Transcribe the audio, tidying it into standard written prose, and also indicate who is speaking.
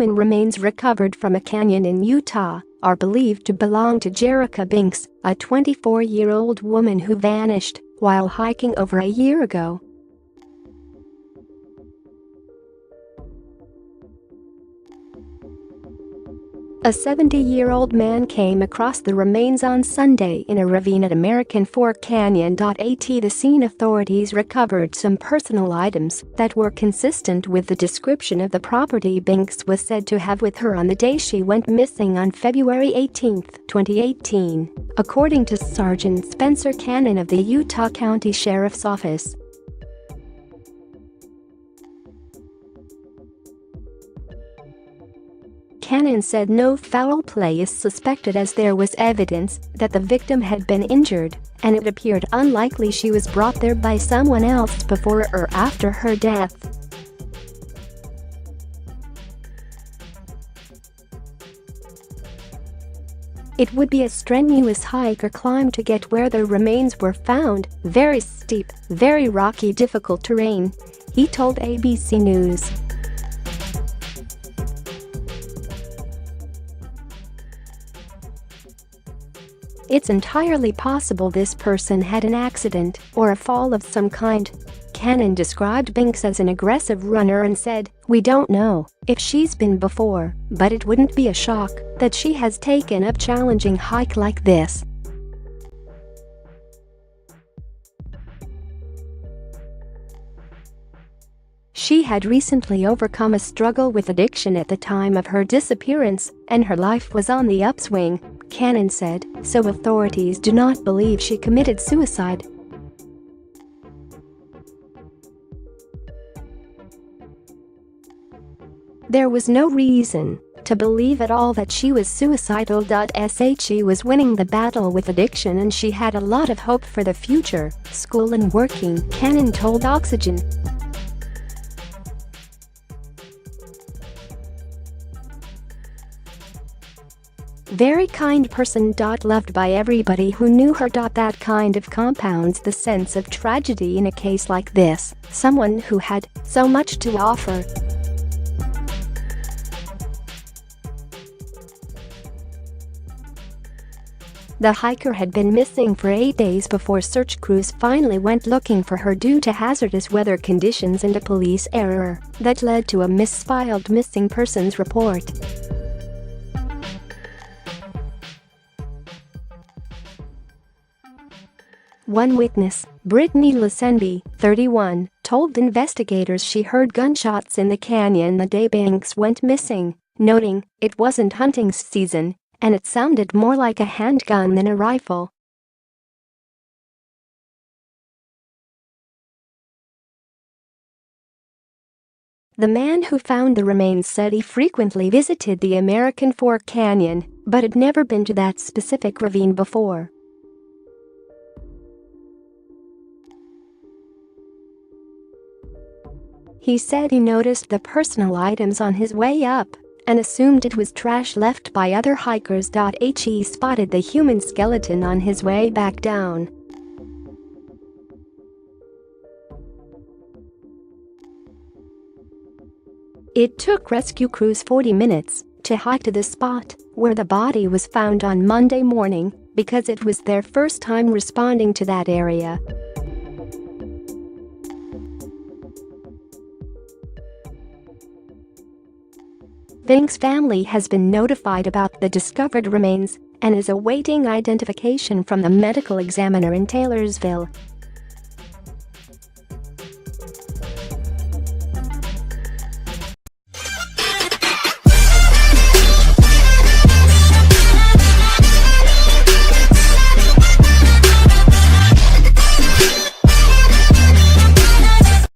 Speaker 1: human remains recovered from a canyon in Utah are believed to belong to Jerika Binks, a 24-year-old woman who vanished while hiking over a year ago. A 70-year-old man came across the remains on Sunday in a ravine at American Fork Canyon.At. The scene authorities recovered some personal items that were consistent with the description of the property Binks was said to have with her on the day she went missing on February 18, 2018, according to Sergeant Spencer Cannon of the Utah County Sheriff's Office. Cannon said no foul play is suspected as there was evidence that the victim had been injured, and it appeared unlikely she was brought there by someone else before or after her death. It would be a strenuous hike or climb to get where the remains were found, very steep, very rocky, difficult terrain, he told ABC News. It's entirely possible this person had an accident or a fall of some kind. Cannon described Binks as an aggressive runner and said, "We don't know if she's been before, but it wouldn't be a shock that she has taken up challenging hike like this." She had recently overcome a struggle with addiction at the time of her disappearance, and her life was on the upswing, Cannon said, so authorities do not believe she committed suicide. There was no reason to believe at all that she was suicidal. She was winning the battle with addiction and she had a lot of hope for the future, school and working, Cannon told Oxygen. Very kind person. Loved by everybody who knew her. That kind of compounds the sense of tragedy in a case like this, someone who had so much to offer. The hiker had been missing for 8 days before search crews finally went looking for her due to hazardous weather conditions and a police error that led to a misfiled missing persons report. One witness, Brittany Lasenby, 31, told investigators she heard gunshots in the canyon the day Binks went missing, noting it wasn't hunting season and it sounded more like a handgun than a rifle. The man who found the remains said he frequently visited the American Fork Canyon, but had never been to that specific ravine before. He said he noticed the personal items on his way up and assumed it was trash left by other hikers. He spotted the human skeleton on his way back down. It took rescue crews 40 minutes to hike to the spot where the body was found on Monday morning because it was their first time responding to that area. Binks' family has been notified about the discovered remains and is awaiting identification from the medical examiner in Taylorsville.